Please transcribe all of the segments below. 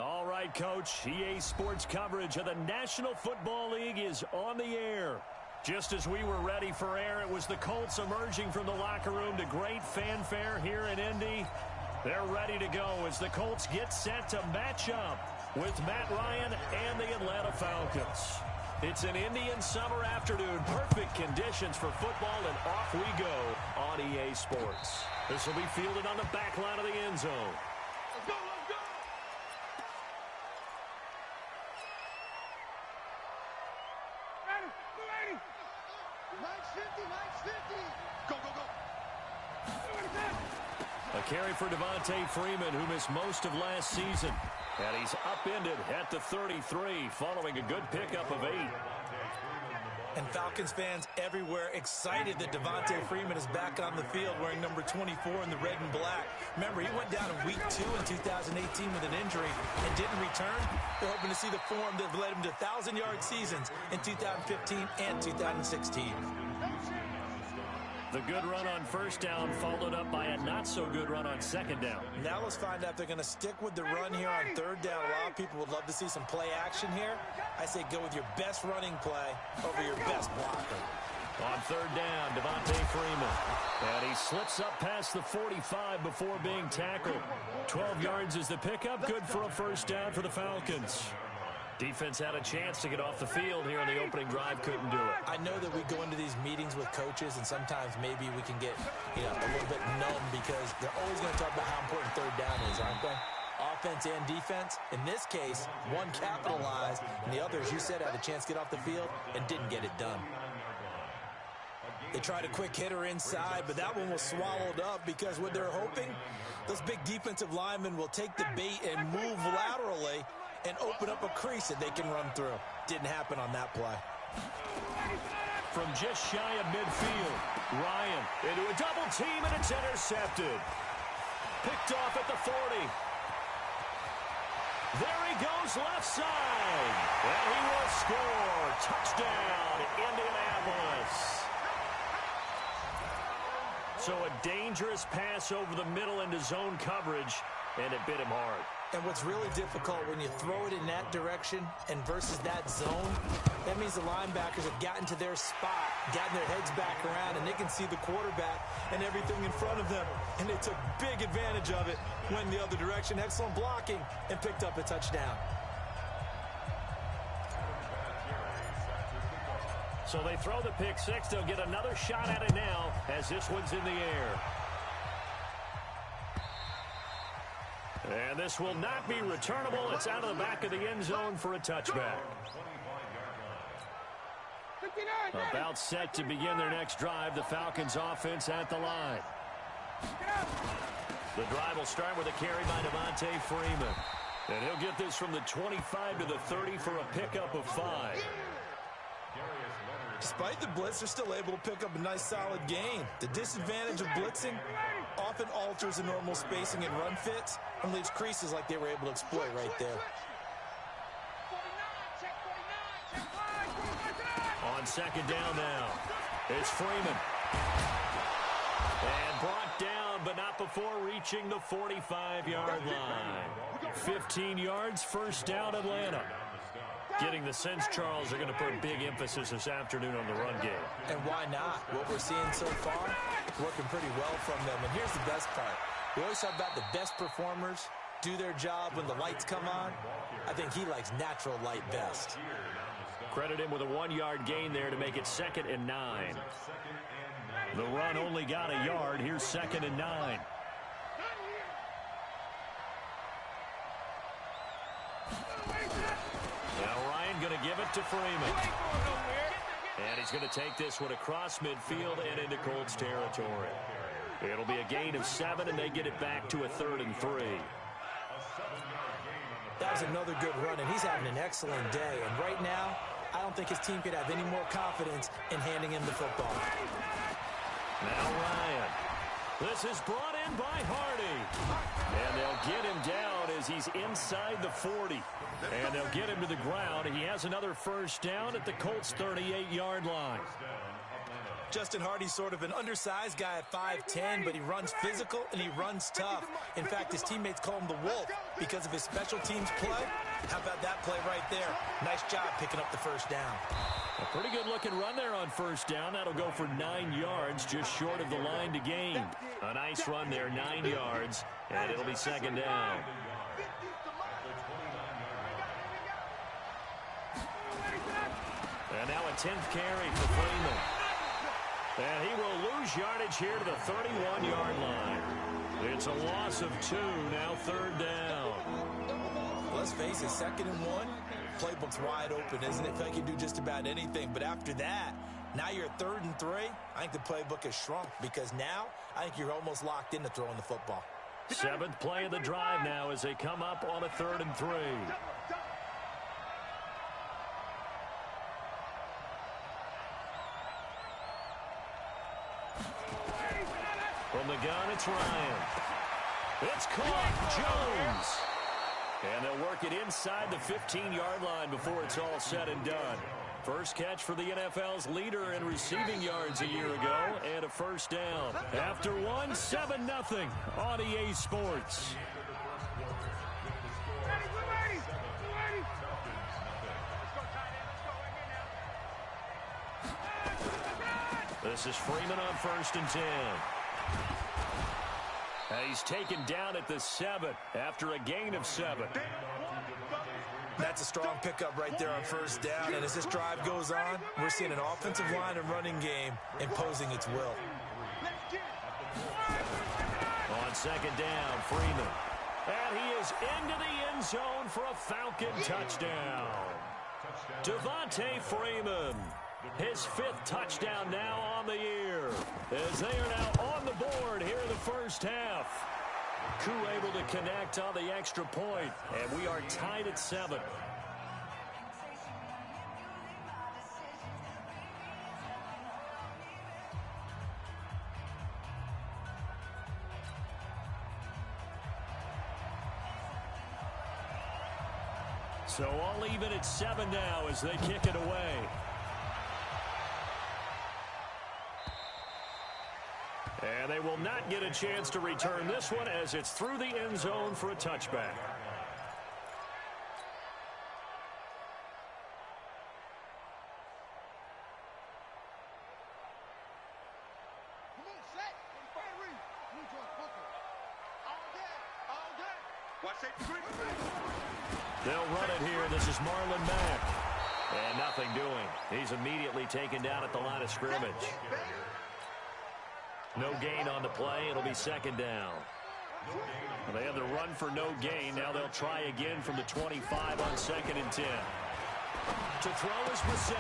All right, Coach. EA Sports coverage of the National Football League is on the air. Just as we were ready for air, it was the Colts emerging from the locker room to great fanfare here in Indy. They're ready to go as the Colts get set to match up with Matt Ryan and the Atlanta Falcons. It's an Indian summer afternoon. Perfect conditions for football, and off we go on EA Sports. This will be fielded on the back line of the end zone. Let's go, let's go! Ready, 50, 50. Go, go, go. A carry for Devontae Freeman, who missed most of last season. And he's upended at the 33 following a good pickup of 8. And Falcons fans everywhere excited that Devontae Freeman is back on the field wearing number 24 in the red and black. Remember, he went down in week 2 in 2018 with an injury and didn't return. They're hoping to see the form that led him to 1,000-yard seasons in 2015 and 2016. The good run on first down followed up by a not-so-good run on second down. Now let's find out if they're going to stick with the run here on third down. A lot of people would love to see some play action here. I say go with your best running play over your best blocker. On third down, Devontae Freeman. And he slips up past the 45 before being tackled. 12 yards is the pickup. Good for a first down for the Falcons. Defense had a chance to get off the field here in the opening drive, couldn't do it. I know that we go into these meetings with coaches, and sometimes maybe we can get, a little bit numb because they're always going to talk about how important third down is, aren't they? Offense and defense. In this case, one capitalized, and the other, as you said, had a chance to get off the field and didn't get it done. They tried a quick hitter inside, but that one was swallowed up because what they're hoping, those big defensive linemen will take the bait and move laterally and open up a crease that they can run through. Didn't happen on that play. From just shy of midfield, Ryan into a double team, and it's intercepted. Picked off at the 40. There he goes left side. And he will score. Touchdown, Indianapolis. So a dangerous pass over the middle into zone coverage, and it bit him hard. And what's really difficult when you throw it in that direction and versus that zone, that means the linebackers have gotten to their spot, gotten their heads back around, and they can see the quarterback and everything in front of them. And they took big advantage of it, went the other direction, excellent blocking, and picked up a touchdown. So they throw the pick six. They'll get another shot at it now as this one's in the air. And this will not be returnable. It's out of the back of the end zone for a touchback. About set to begin their next drive. The Falcons offense at the line. The drive will start with a carry by Devontae Freeman. And he'll get this from the 25 to the 30 for a pickup of 5. Despite the blitz, they're still able to pick up a nice solid gain. The disadvantage of blitzing often alters the normal spacing and run fits and leaves creases like they were able to exploit right there. On second down now, it's Freeman. And brought down, but not before reaching the 45-yard line. 15 yards, first down, Atlanta. Getting the sense, Charles, are going to put big emphasis this afternoon on the run game. And why not? What we're seeing so far, working pretty well from them. And here's the best part. We always talk about the best performers do their job when the lights come on. I think he likes natural light best. Credit him with a 1-yard gain there to make it 2nd and 9. The run only got a yard. Here's 2nd and 9. Now Ryan going to give it to Freeman. And he's going to take this one across midfield and into Colts territory. It'll be a gain of 7, and they get it back to a 3rd and 3. That was another good run, and he's having an excellent day. And right now, I don't think his team could have any more confidence in handing him the football. Now Ryan. This is brought in by Hardy. And they'll get him down as he's inside the 40. And they'll get him to the ground. He has another first down at the Colts' 38-yard line. Justin Hardy's sort of an undersized guy at 5'10", but he runs physical and he runs tough. In fact, his teammates call him the Wolf because of his special teams play. How about that play right there? Nice job picking up the first down. A pretty good-looking run there on first down. That'll go for 9 yards, just short of the line to gain. A nice run there, 9 yards, and it'll be second down. And now a 10th carry for Freeman. And he will lose yardage here to the 31-yard line. It's a loss of 2, now third down. Let's face it, 2nd and 1. Playbook's wide open, isn't it? They can do just about anything. But after that, now you're 3rd and 3. I think the playbook has shrunk because now I think you're almost locked into throwing the football. 7th play of the drive now as they come up on a 3rd and 3. From the gun, it's Ryan. It's caught. Jones. And they'll work it inside the 15-yard line before it's all said and done. First catch for the NFL's leader in receiving yards a year ago, and a first down. After one, 7-0 on EA Sports. This is Freeman on 1st and 10. He's taken down at the 7 after a gain of 7. That's a strong pickup right there on first down. And as this drive goes on, we're seeing an offensive line and running game imposing its will. On 2nd down, Freeman. And he is into the end zone for a Falcon touchdown. Devontae Freeman. His 5th touchdown now on the year, as they are now on the board here in the first half. Koo able to connect on the extra point, and we are tied at 7. So all even at 7 now as they kick it away. And they will not get a chance to return this one as it's through the end zone for a touchback. They'll run it here. This is Marlon Mack. And nothing doing. He's immediately taken down at the line of scrimmage. No gain on the play. It'll be 2nd down. Well, they had the run for no gain. Now they'll try again from the 25 on 2nd and 10. To throw is Brissett.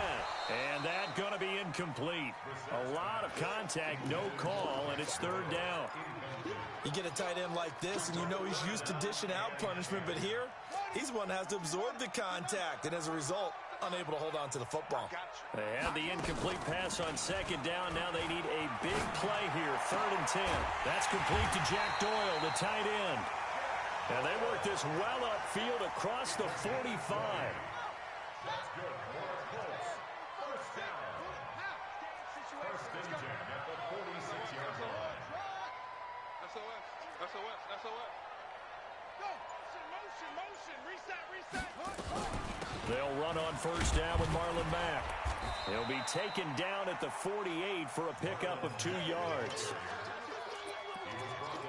And that going to be incomplete. A lot of contact, no call, and it's 3rd down. You get a tight end like this, and you know he's used to dishing out punishment, but here, he's one that has to absorb the contact, and as a result, unable to hold on to the football. They had the incomplete pass on 2nd down. Now they need a big play here, 3rd and 10. That's complete to Jack Doyle, the tight end. And they work this well upfield across the 45. They'll run on 1st down with Marlon Mack. He'll be taken down at the 48 for a pickup of 2 yards.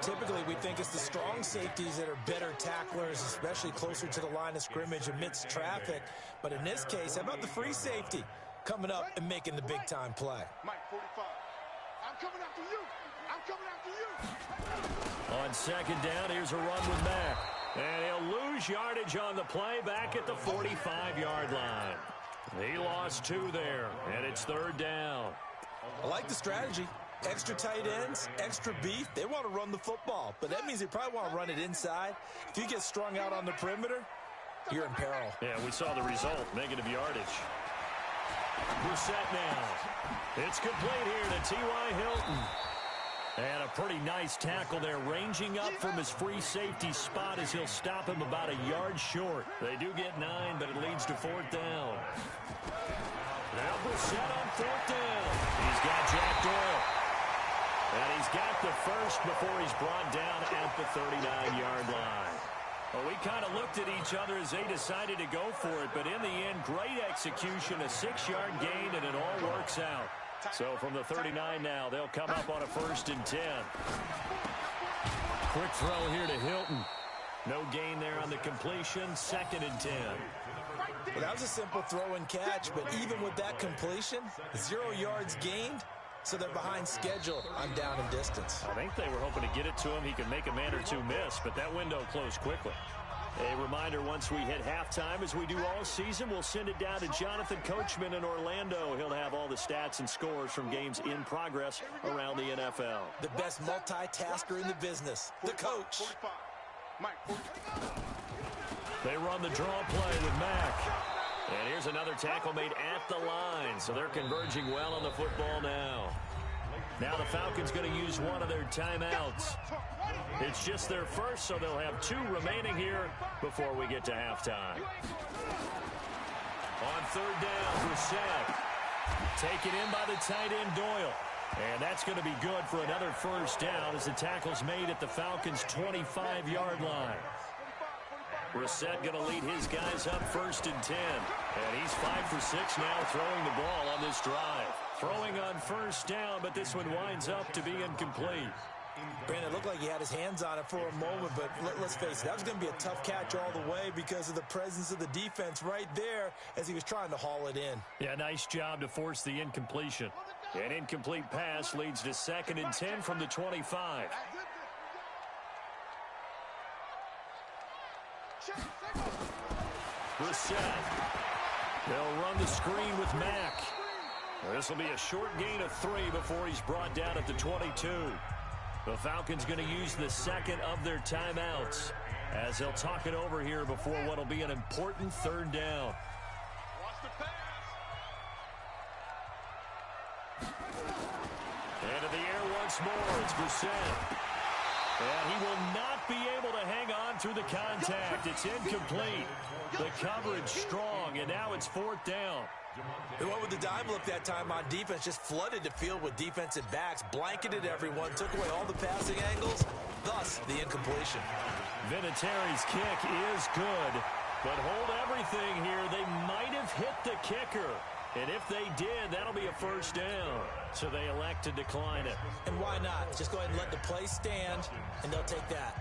Typically, we think it's the strong safeties that are better tacklers, especially closer to the line of scrimmage amidst traffic. But in this case, how about the free safety coming up and making the big-time play? Mike, 45. I'm coming after you. I'm coming after you. On 2nd down, here's a run with Mack. And he'll lose yardage on the play back at the 45-yard line. He lost 2 there, and it's 3rd down. I like the strategy. Extra tight ends, extra beef. They want to run the football, but that means they probably want to run it inside. If you get strung out on the perimeter, you're in peril. Yeah, we saw the result, negative yardage. Brissett now. It's complete here to T.Y. Hilton. And a pretty nice tackle there, ranging up from his free safety spot as he'll stop him about a yard short. They do get 9, but it leads to 4th down. Now Brissett on fourth down. He's got Jack Doyle. And he's got the first before he's brought down at the 39-yard line. Well, we kind of looked at each other as they decided to go for it, but in the end, great execution, a 6-yard gain, and it all works out. So from the 39 now, they'll come up on a 1st and 10. Quick throw here to Hilton. No gain there on the completion, 2nd and 10. Well, that was a simple throw and catch, but even with that completion, 0 yards gained, so they're behind schedule on down and distance. I think they were hoping to get it to him. He could make a man or two miss, but that window closed quickly. A reminder, once we hit halftime, as we do all season, we'll send it down to Jonathan Coachman in Orlando. He'll have all the stats and scores from games in progress around the NFL. The best multitasker in the business, the coach. They run the draw play with Mack. And here's another tackle made at the line, so they're converging well on the football now. Now the Falcons going to use one of their timeouts. It's just their first, so they'll have 2 remaining here before we get to halftime. On 3rd down, Brissett. Taken in by the tight end, Doyle. And that's going to be good for another 1st down as the tackle's made at the Falcons' 25-yard line. Brissett going to lead his guys up 1st and 10. And he's 5 for 6 now throwing the ball on this drive. Throwing on 1st down, but this one winds up to be incomplete. Brandon, it looked like he had his hands on it for a moment, but let's face it, that was going to be a tough catch all the way because of the presence of the defense right there as he was trying to haul it in. Yeah, nice job to force the incompletion. An incomplete pass leads to 2nd and 10 from the 25. Brissett. They'll run the screen with Mack. This will be a short gain of 3 before he's brought down at the 22. The Falcons going to use the 2nd of their timeouts as they'll talk it over here before what will be an important 3rd down. And in the air once more, it's Brissett. And he will not be able to hang on through the contact. It's incomplete. The coverage strong, and now it's 4th down. They went with the dime look that time on defense, just flooded the field with defensive backs, blanketed everyone, took away all the passing angles, thus the incompletion. Vinatieri's kick is good, but hold everything here. They might have hit the kicker, and if they did, that'll be a 1st down. So they elect to decline it. And why not? Just go ahead and let the play stand, and they'll take that.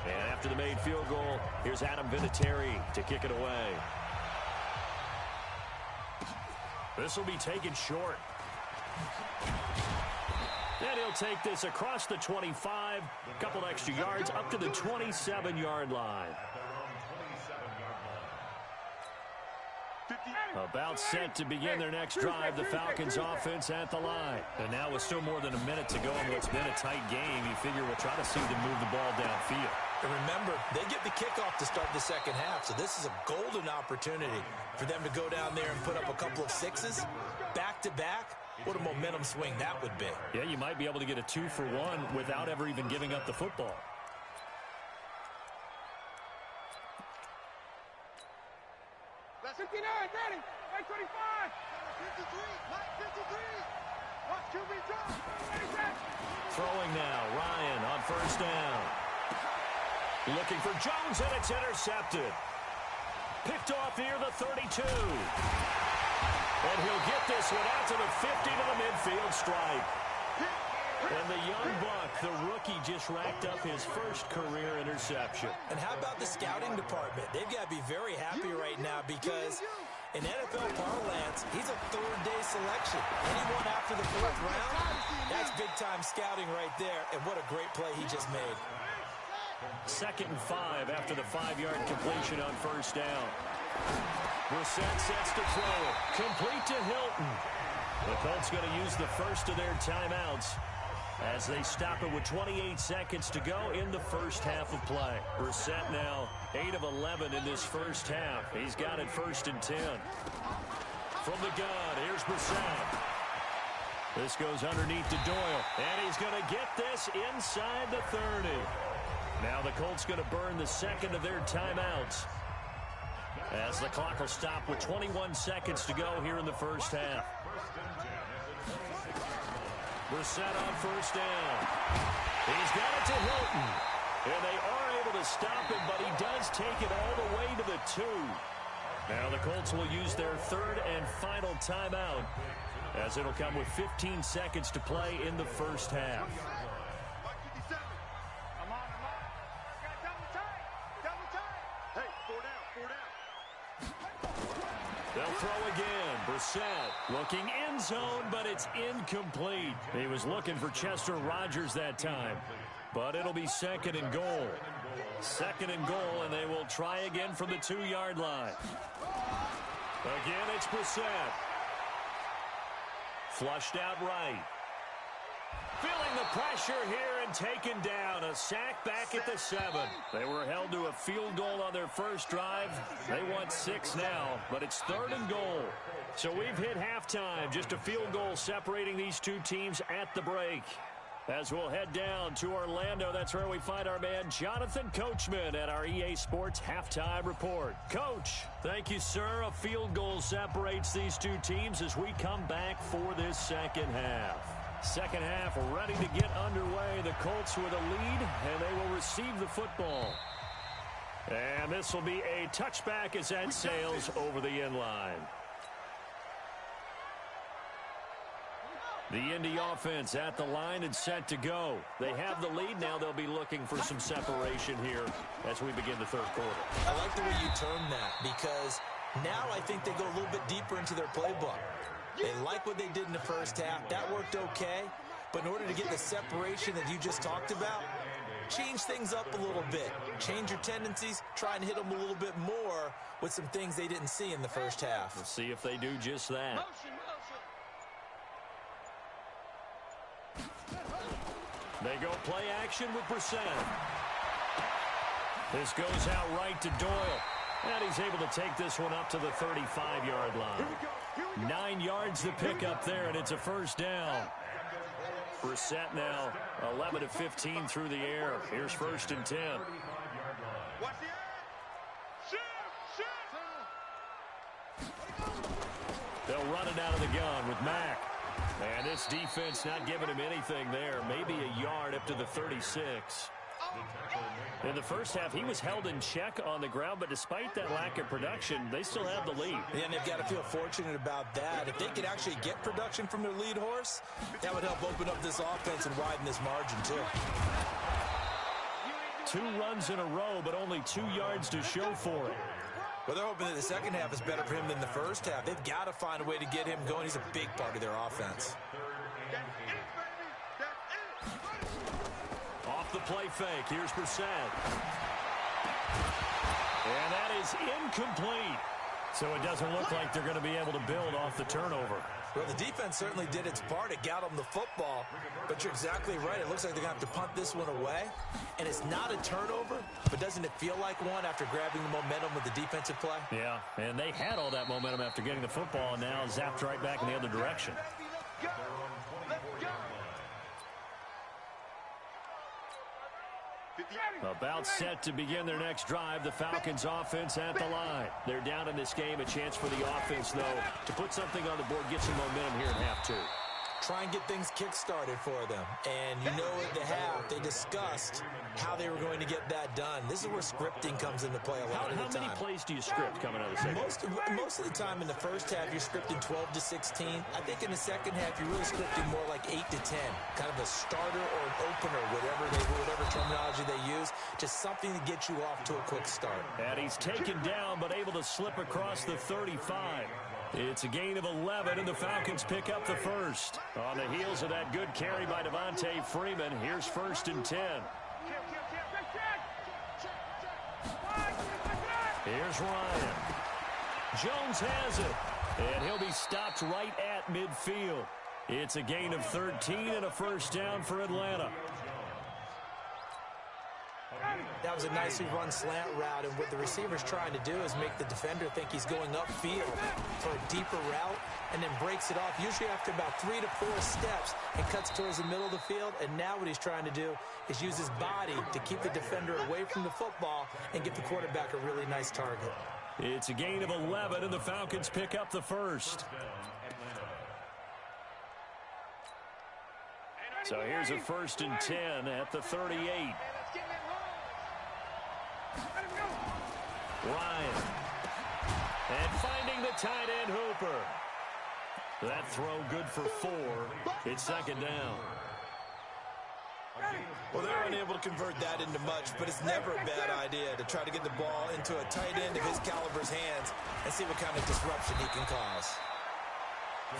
And after the made field goal, here's Adam Vinatieri to kick it away. This will be taken short. And he'll take this across the 25, a couple extra yards up to the 27-yard line. About set to begin their next drive, the Falcons offense at the line. And now with still more than a minute to go in what's been a tight game, you figure we'll try to see them move the ball downfield. And remember, they get the kickoff to start the 2nd half, so this is a golden opportunity for them to go down there and put up a couple of 6s back-to-back. What a momentum swing that would be. Yeah, you might be able to get a 2-for-1 without ever even giving up the football. That's 59, ready. 25. 53, 53. Watch QB drop. Throwing now, Ryan on 1st down. Looking for Jones, and it's intercepted. Picked off here, the 32. And he'll get this one out to the 50 to the midfield stripe. And the young buck, the rookie, just racked up his first career interception. And how about the scouting department? They've got to be very happy right now because in NFL parlance, he's a 3rd-day selection. Anyone after the 4th round, that's big-time scouting right there. And what a great play he just made. 2nd and 5 after the 5-yard completion on 1st down. Brissett sets to throw it. Complete to Hilton. The Colts going to use the first of their timeouts as they stop it with 28 seconds to go in the 1st half of play. Brissett now 8 of 11 in this 1st half. He's got it 1st and 10. From the gun, here's Brissett. This goes underneath to Doyle, and he's going to get this inside the 30. Now the Colts going to burn the 2nd of their timeouts. as the clock will stop with 21 seconds to go here in the first half. Brissett on first down. He's got it to Hilton. And they are able to stop him, but he does take it all the way to the 2. Now the Colts will use their third and final timeout, as it'll come with 15 seconds to play in the first half. They'll throw again. Brissett looking end zone, but it's incomplete. He was looking for Chester Rogers that time, but it'll be second and goal. Second and goal, and they will try again from the 2-yard line. Again, it's Brissett. Flushed out right. Feeling the pressure here and taken down. A sack back at the 7. They were held to a field goal on their first drive. They want 6 now, but it's third and goal. So we've hit halftime. Just a field goal separating these two teams at the break. As we'll head down to Orlando, that's where we find our man Jonathan Coachman at our EA Sports Halftime Report. Coach, thank you, sir. A field goal separates these two teams as we come back for this second half. Second half ready to get underway. The Colts with a lead, and they will receive the football. And this will be a touchback as that sails over the end line. The Indy offense at the line and set to go. They have the lead. Now they'll be looking for some separation here as we begin the third quarter. I like the way you term that, because now I think they go a little bit deeper into their playbook. They like what they did in the first half. That worked okay. But in order to get the separation that you just talked about, change things up a little bit. Change your tendencies. Try and hit them a little bit more with some things they didn't see in the first half. We'll see if they do just that. They go play action with Brissett. This goes out right to Doyle. And he's able to take this one up to the 35-yard line. 9 yards to pick up there, and it's a first down. Brissett now 11 of 15 through the air. Here's first and 10. They'll run it out of the gun with Mack. And this defense not giving him anything there. Maybe a yard up to the 36. In the first half, he was held in check on the ground, but despite that lack of production, they still have the lead. Yeah, and they've got to feel fortunate about that. If they could actually get production from their lead horse, that would help open up this offense and widen this margin, too. 2 runs in a row, but only 2 yards to show for it. Well, they're hoping that the second half is better for him than the first half. They've got to find a way to get him going. He's a big part of their offense. Off the play fake. Here's Brissett. And that is incomplete. So it doesn't look like they're going to be able to build off the turnover. Well, the defense certainly did its part. It got them the football. But you're exactly right. It looks like they're going to have to punt this one away. And it's not a turnover, but doesn't it feel like one after grabbing the momentum with the defensive play? Yeah, and they had all that momentum after getting the football, and now zapped right back in the other direction. About set to begin their next drive, the Falcons offense at the line. They're down in this game. A chance for the offense, though, to put something on the board, get some momentum here in half 2. Try and get things kick-started for them. And you know at the half, they discussed how they were going to get that done. This is where scripting comes into play a lot of the time. How many plays do you script coming out of the second? Most of the time in the first half, you're scripting 12 to 16. I think in the second half, you're really scripting more like 8 to 10. Kind of a starter or an opener, whatever terminology they use. Just something to get you off to a quick start. And he's taken down, but able to slip across the 35. It's a gain of 11, and the Falcons pick up the first. On the heels of that good carry by Devontae Freeman, here's first and 10. Here's Ryan. Jones has it, and he'll be stopped right at midfield. It's a gain of 13 and a first down for Atlanta. That was a nicely run slant route, and what the receiver's trying to do is make the defender think he's going upfield for a deeper route, and then breaks it off, usually after about 3 to 4 steps, and cuts towards the middle of the field. And now what he's trying to do is use his body to keep the defender away from the football and give the quarterback a really nice target. It's a gain of 11, and the Falcons pick up the first. So here's a 1st and 10 at the 38. Ryan. And finding the tight end Hooper. That throw good for 4. It's 2nd down. Well, they're unable to convert that into much, but it's never a bad idea to try to get the ball into a tight end of his caliber's hands and see what kind of disruption he can cause.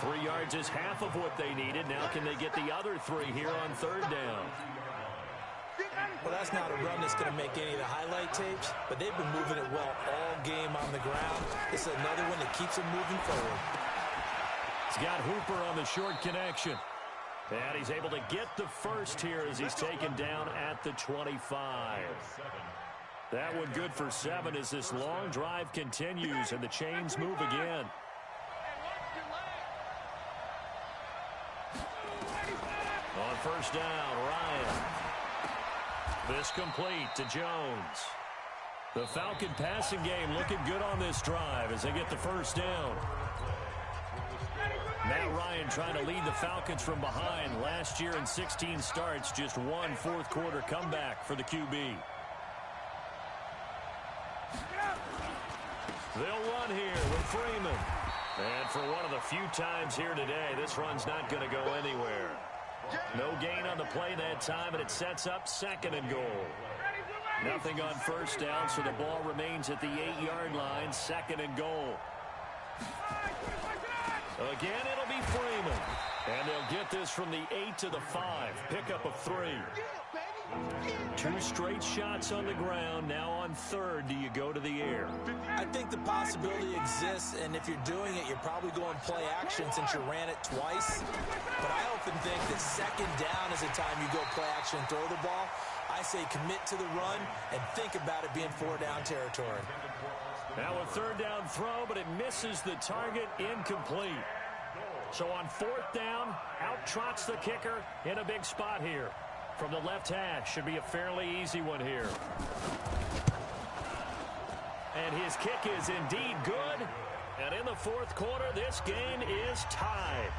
3 yards is half of what they needed. Now can they get the other 3 here on 3rd down? Well, that's not a run that's going to make any of the highlight tapes, but they've been moving it well all game on the ground. This is another one that keeps them moving forward. He's got Hooper on the short connection. And he's able to get the first here as he's taken down at the 25. That one good for 7 as this long drive continues and the chains move again. On 1st down, Ryan. This complete to Jones. The Falcon passing game looking good on this drive as they get the 1st down. Matt Ryan trying to lead the Falcons from behind. Last year in 16 starts, just 1 fourth-quarter comeback for the QB. They'll run here with Freeman. And for one of the few times here today, this run's not going to go anywhere. No gain on the play that time, and it sets up 2nd and goal. Nothing on 1st down, so the ball remains at the 8-yard line, 2nd and goal. Again, it'll be Freeman. And they'll get this from the 8 to the 5. Pickup of 3. 2 straight shots on the ground. Now on 3rd, do you go to the air? I think the possibility exists, and if you're doing it, you're probably going play action since you ran it twice. But I often think that 2nd down is the time you go play action and throw the ball. I say commit to the run and think about it being 4-down territory. Now a 3rd down throw, but it misses the target, incomplete. So on 4th down, out trots the kicker in a big spot here. From the left hash, should be a fairly easy one here. And his kick is indeed good. And in the 4th quarter, this game is tied.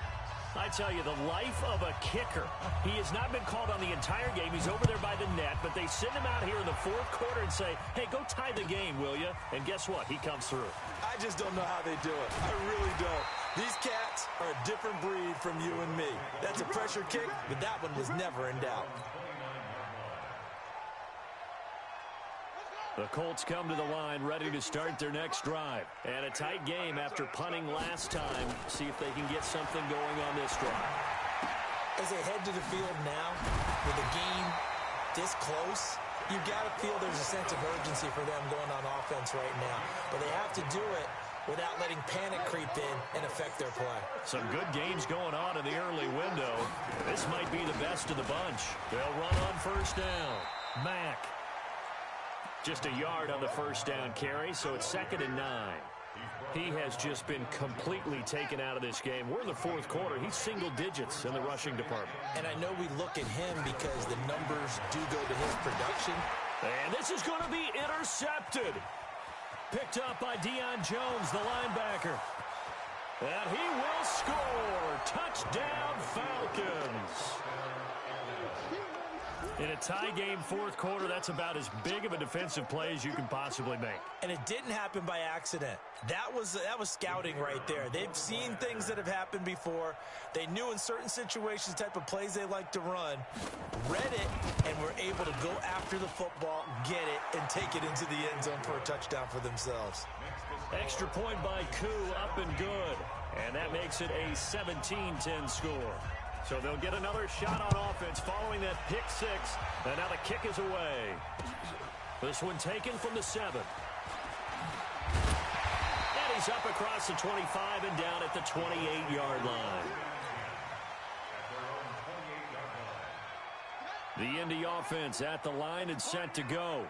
I tell you, the life of a kicker. He has not been called on the entire game. He's over there by the net, but they send him out here in the 4th quarter and say, hey, go tie the game, will you? And guess what? He comes through. I just don't know how they do it. I really don't. These cats are a different breed from you and me. That's a pressure kick, but that one was never in doubt. The Colts come to the line ready to start their next drive. And a tight game after punting last time. See if they can get something going on this drive. As they head to the field now, with the game this close, you've got to feel there's a sense of urgency for them going on offense right now. But they have to do it without letting panic creep in and affect their play. Some good games going on in the early window. This might be the best of the bunch. They'll run on 1st down. Mack. Just a yard on the 1st down carry, so it's 2nd and 9. He has just been completely taken out of this game. We're in the 4th quarter. He's single digits in the rushing department. And I know we look at him because the numbers do go to his production. And this is going to be intercepted. Picked up by Deion Jones, the linebacker. And he will score. Touchdown, Falcons. In a tie game 4th quarter, that's about as big of a defensive play as you can possibly make. And it didn't happen by accident. That was scouting right there. They've seen things that have happened before. They knew in certain situations the type of plays they like to run, read it, and were able to go after the football, get it, and take it into the end zone for a touchdown for themselves. Extra point by Koo, up and good. And that makes it a 17-10 score. So they'll get another shot on offense following that pick 6. And now the kick is away. This one taken from the 7. And he's up across the 25 and down at the 28-yard line. The Indy offense at the line and set to go.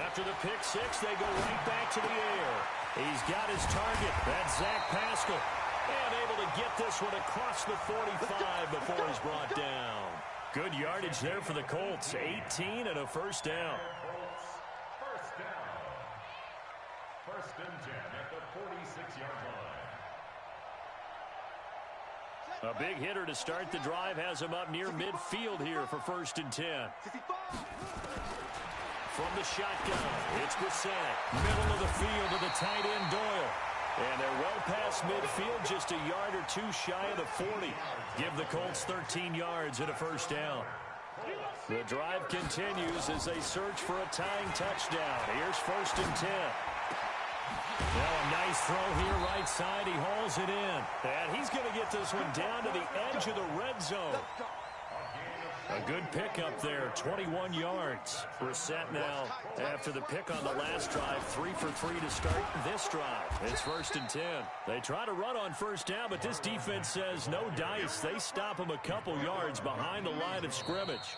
After the pick 6, they go right back to the air. He's got his target. That's Zach Pascal. And able to get this one across the 45 before he's brought down. Good yardage there for the Colts. 18 and a 1st down. First and 10 at the 46-yard line. A big hitter to start the drive has him up near midfield here for first and 10. From the shotgun, it's Brissett. Middle of the field to the tight end, Doyle. And they're well past midfield, just a yard or two shy of the 40. Give the Colts 13 yards and a first down. The drive continues as they search for a tying touchdown. Here's first and 10. Now a nice throw here, right side. He hauls it in. And he's going to get this one down to the edge of the red zone. A good pickup there, 21 yards. Brissett now, after the pick on the last drive, 3 for 3 to start this drive. It's first and 10. They try to run on first down, but this defense says no dice. They stop him a couple yards behind the line of scrimmage.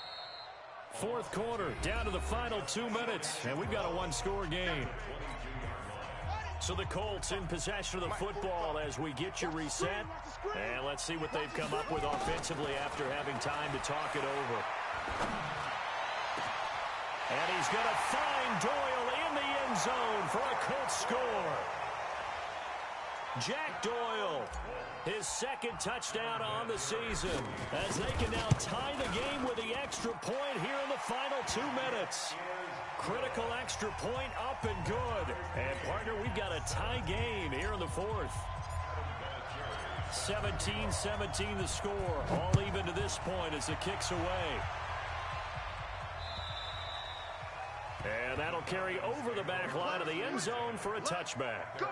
Fourth quarter, down to the final 2 minutes, and we've got a one-score game. So the Colts in possession of the football as we get you reset. And let's see what they've come up with offensively after having time to talk it over. And he's going to find Doyle in the end zone for a Colts score. Jack Doyle, his second touchdown on the season, as they can now tie the game with the extra point here in the final 2 minutes. Critical extra point up and good. And, partner, we've got a tie game here in the fourth. 17-17 the score. All even to this point as the kick's away. And that'll carry over the back line of the end zone for a touchback.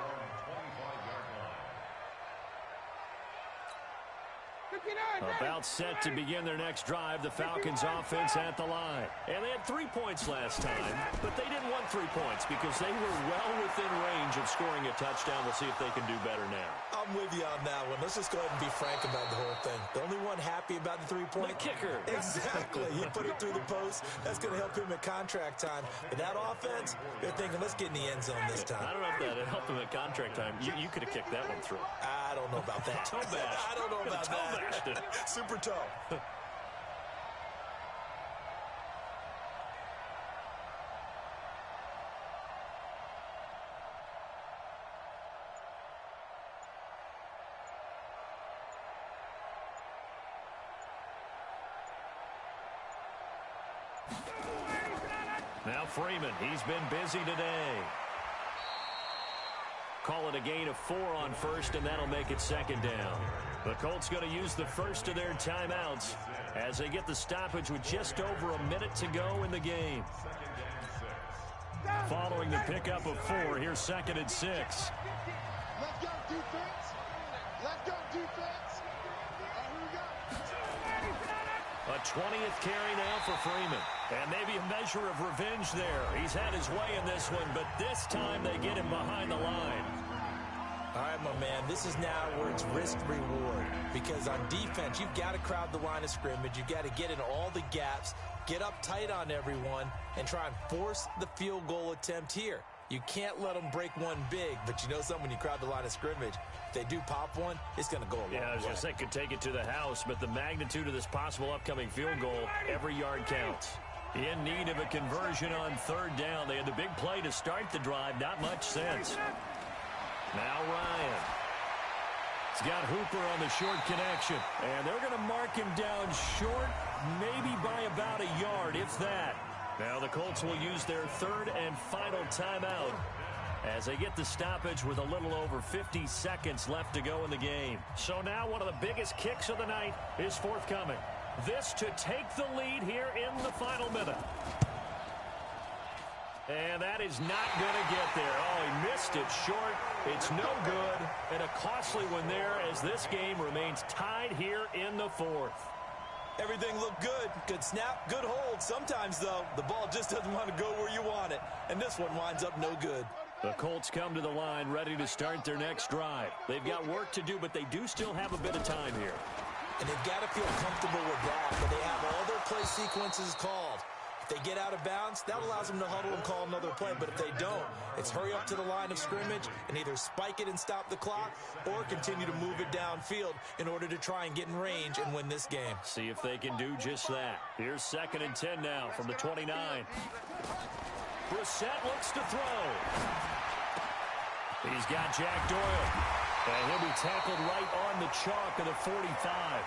About set to begin their next drive, the Falcons offense at the line. And they had 3 points last time, but they didn't want 3 points because they were well within range of scoring a touchdown. We'll see if they can do better now. I'm with you on that one. Let's just go ahead and be frank about the whole thing. The only one happy about the 3-point. The kicker. Exactly. He put it through the post. That's going to help him at contract time. But that offense, they're thinking, let's get in the end zone this time. I don't know if that helped him at contract time. You could have kicked that one through. I don't know about that. Toe bash. I don't know about that. Super toe. Now Freeman, he's been busy today. Call it a gain of 4 on first, and that'll make it second down. The Colts going to use the first of their timeouts as they get the stoppage with just over a minute to go in the game. Following the pickup of 4, here's second and 6. Let's go, defense. Let's go, defense. Here we go. A 20th carry now for Freeman. And maybe a measure of revenge there. He's had his way in this one, but this time they get him behind the line. All right, my man, this is now where it's risk-reward. Because on defense, you've got to crowd the line of scrimmage. You've got to get in all the gaps, get up tight on everyone, and try and force the field goal attempt here. You can't let them break one big, but you know something, when you crowd the line of scrimmage, if they do pop one, it's going to go a long way. Yeah, I was going to say, could take it to the house, but the magnitude of this possible upcoming field goal, every yard counts. In need of a conversion on third down. They had the big play to start the drive. Not much sense. Now Ryan. He's got Hooper on the short connection. And they're going to mark him down short, maybe by about a yard, if that. Now the Colts will use their third and final timeout as they get the stoppage with a little over 50 seconds left to go in the game. So now one of the biggest kicks of the night is forthcoming. This to take the lead here in the final minute. And that is not going to get there. Oh, he missed it short. It's no good. And a costly one there as this game remains tied here in the fourth. Everything looked good. Good snap, good hold. Sometimes, though, the ball just doesn't want to go where you want it. And this one winds up no good. The Colts come to the line ready to start their next drive. They've got work to do, but they do still have a bit of time here. And they've got to feel comfortable with that, but they have all their play sequences called. If they get out of bounds, that allows them to huddle and call another play. But if they don't, it's hurry up to the line of scrimmage and either spike it and stop the clock or continue to move it downfield in order to try and get in range and win this game. See if they can do just that. Here's second and 10 now from the 29. Brissett looks to throw. He's got Jack Doyle. And he'll be tackled right on the chalk of the 45.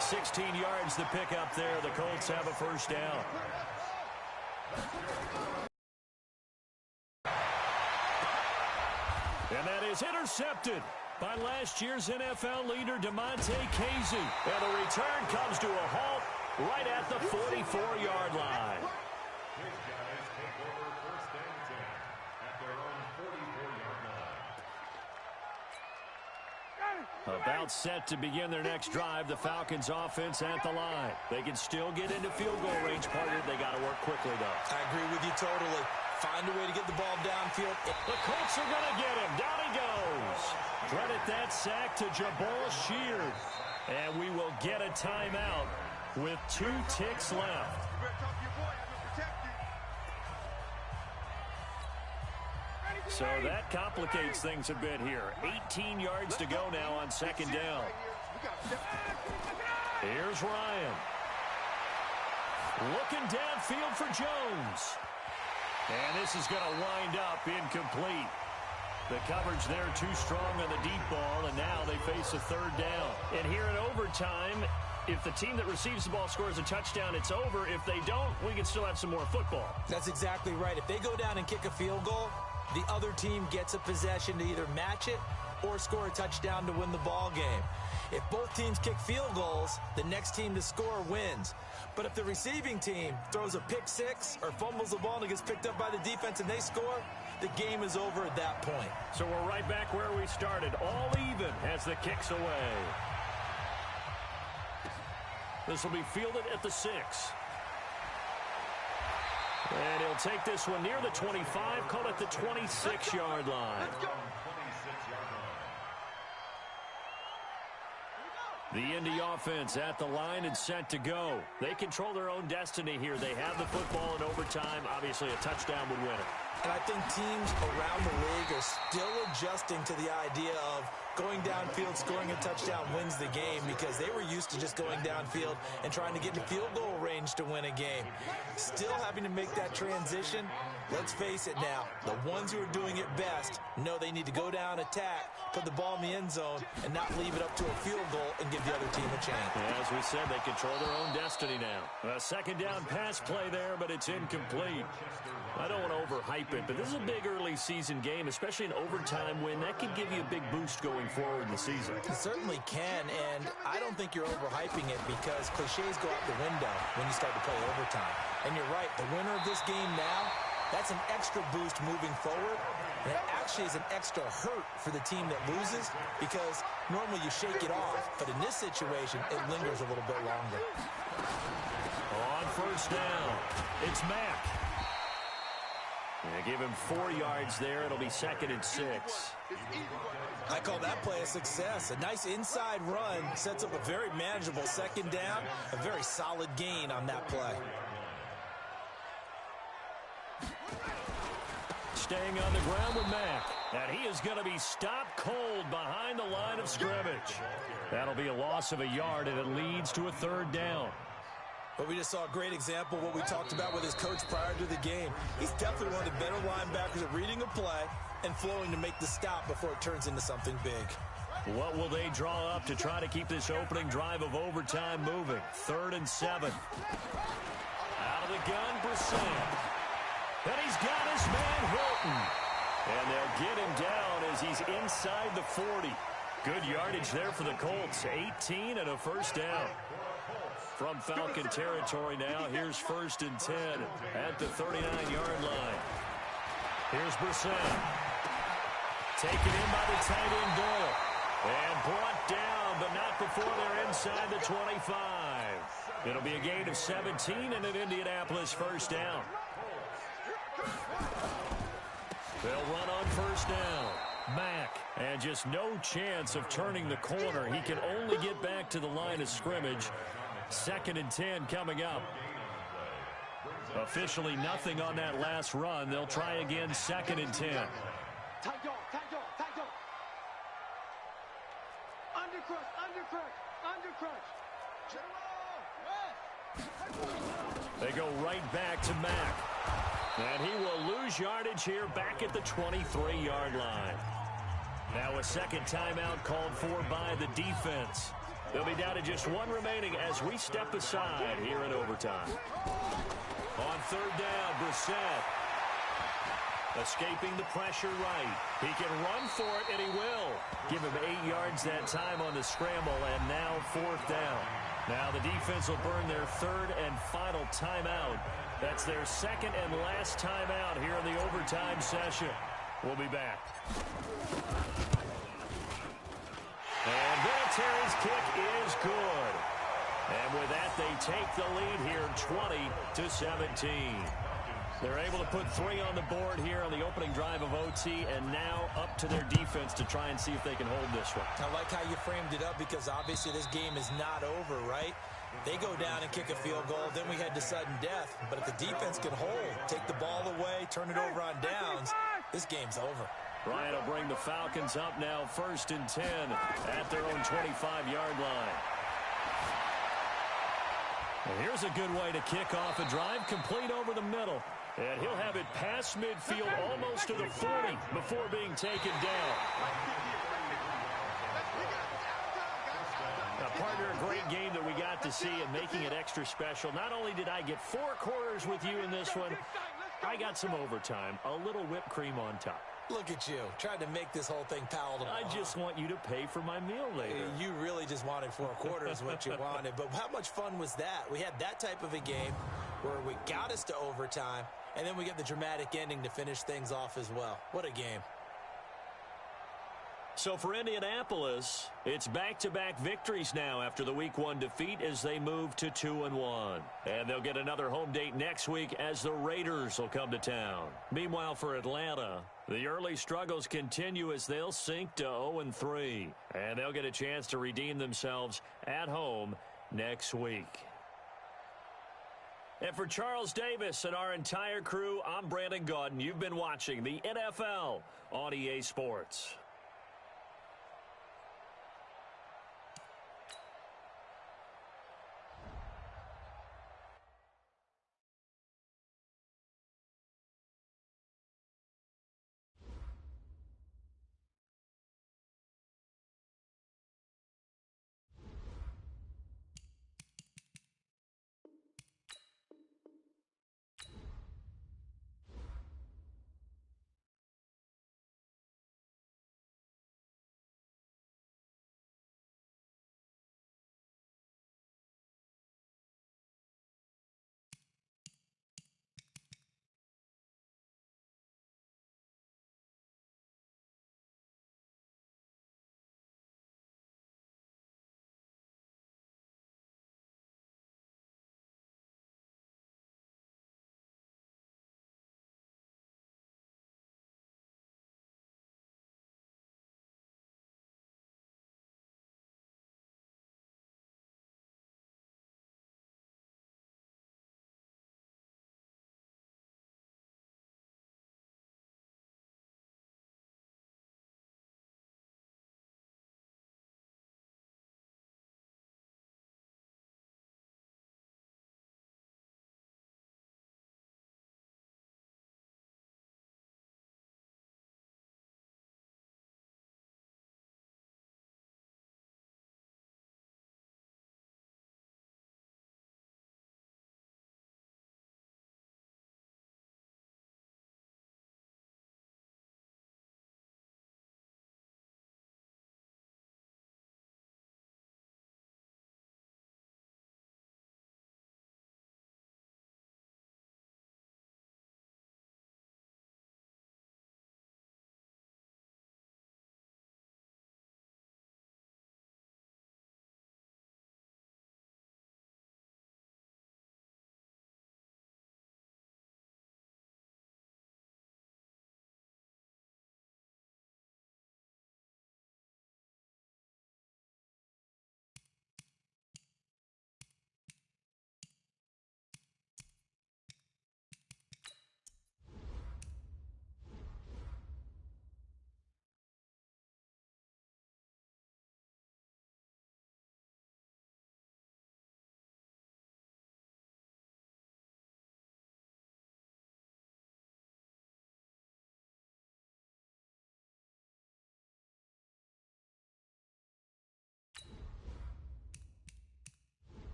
16 yards to pick up there. The Colts have a first down. And that is intercepted by last year's NFL leader, Damontae Kazee. And the return comes to a halt right at the 44-yard line. His guys take over first and 10 at their own 44-yard line. About set to begin their next drive, the Falcons offense at the line. They can still get into field goal range, partner. They got to work quickly, though. I agree with you totally. Find a way to get the ball downfield. The Colts are going to get him. Down he goes. Credit that sack to Jabal Sheard. And we will get a timeout with 2 ticks left. So that complicates things a bit here. 18 yards to go now on second down. Here's Ryan. Looking downfield for Jones. And this is going to wind up incomplete. The coverage there too strong on the deep ball, and now they face a third down. And here in overtime, if the team that receives the ball scores a touchdown, it's over. If they don't, we can still have some more football. That's exactly right. If they go down and kick a field goal, the other team gets a possession to either match it or score a touchdown to win the ball game. If both teams kick field goals, the next team to score wins. But if the receiving team throws a pick six or fumbles the ball and it gets picked up by the defense and they score, the game is over at that point. So we're right back where we started, all even as the kick's away. This will be fielded at the 6. And he'll take this one near the 25, call it the 26-yard line. The Indy offense at the line and set to go. They control their own destiny here. They have the football in overtime. Obviously, a touchdown would win it. And I think teams around the league are still adjusting to the idea of going downfield, scoring a touchdown wins the game, because they were used to just going downfield and trying to get to field goal range to win a game. Still having to make that transition. Let's face it now, the ones who are doing it best know they need to go down, attack, put the ball in the end zone, and not leave it up to a field goal and give the other team a chance. As we said, they control their own destiny now. A second down pass play there, but it's incomplete. I don't want to overhype it, but this is a big early season game, especially an overtime win. That could give you a big boost going forward in the season. It certainly can, and I don't think you're overhyping it because cliches go out the window when you start to play overtime. And you're right, the winner of this game now, that's an extra boost moving forward. And it actually is an extra hurt for the team that loses because normally you shake it off. But in this situation, it lingers a little bit longer. On first down, it's Mack. They give him 4 yards there. It'll be second and 6. I call that play a success. A nice inside run sets up a very manageable second down. A very solid gain on that play. Staying on the ground with Mack. And he is going to be stopped cold behind the line of scrimmage. That'll be a loss of a yard, and it leads to a third down. But we just saw a great example of what we talked about with his coach prior to the game. He's definitely one of the better linebackers at reading a play and flowing to make the stop before it turns into something big. What will they draw up to try to keep this opening drive of overtime moving? 3rd and 7. Out of the gun, Brissett. And he's got his man Hilton. And they'll get him down as he's inside the 40. Good yardage there for the Colts. 18 and a first down. From Falcon territory now, here's 1st and 10 at the 39-yard line. Here's Brissett. Taken in by the tight end Doyle. And brought down, but not before they're inside the 25. It'll be a gain of 17 and an Indianapolis first down. They'll run on first down. Mack, and just no chance of turning the corner. He can only get back to the line of scrimmage. 2nd and 10 coming up. Officially nothing on that last run. They'll try again, 2nd and 10. They go right back to Mack. And he will lose yardage here back at the 23-yard line. Now a second timeout called for by the defense. They'll be down to just one remaining as we step aside here in overtime. On third down, Brissett. Escaping the pressure right. He can run for it, and he will. Give him 8 yards that time on the scramble, and now fourth down. Now the defense will burn their third and final timeout. That's their second and last timeout here in the overtime session. We'll be back. And Vinatieri's kick is good. And with that, they take the lead here 20-17. They're able to put 3 on the board here on the opening drive of OT, and now up to their defense to try and see if they can hold this one. I like how you framed it up because obviously this game is not over, right? They go down and kick a field goal, then we head to sudden death. But if the defense can hold, take the ball away, turn it over on downs, this game's over. Bryant will bring the Falcons up now 1st and 10 at their own 25-yard line. And here's a good way to kick off a drive, complete over the middle. And he'll have it past midfield almost to the 40 before being taken down. Now, partner, a great game that we got to see and making it extra special. Not only did I get 4 quarters with you in this one, I got some overtime, a little whipped cream on top. Look at you, trying to make this whole thing palatable. I just want you to pay for my meal later. You really just wanted 4 quarters what you wanted. But how much fun was that? We had that type of a game where we got us to overtime, and then we get the dramatic ending to finish things off as well. What a game. So for Indianapolis, it's back-to-back victories now after the Week 1 defeat as they move to 2-1. And they'll get another home date next week as the Raiders will come to town. Meanwhile, for Atlanta, the early struggles continue as they'll sink to 0-3. And they'll get a chance to redeem themselves at home next week. And for Charles Davis and our entire crew, I'm Brandon Gaudin. You've been watching the NFL on EA Sports.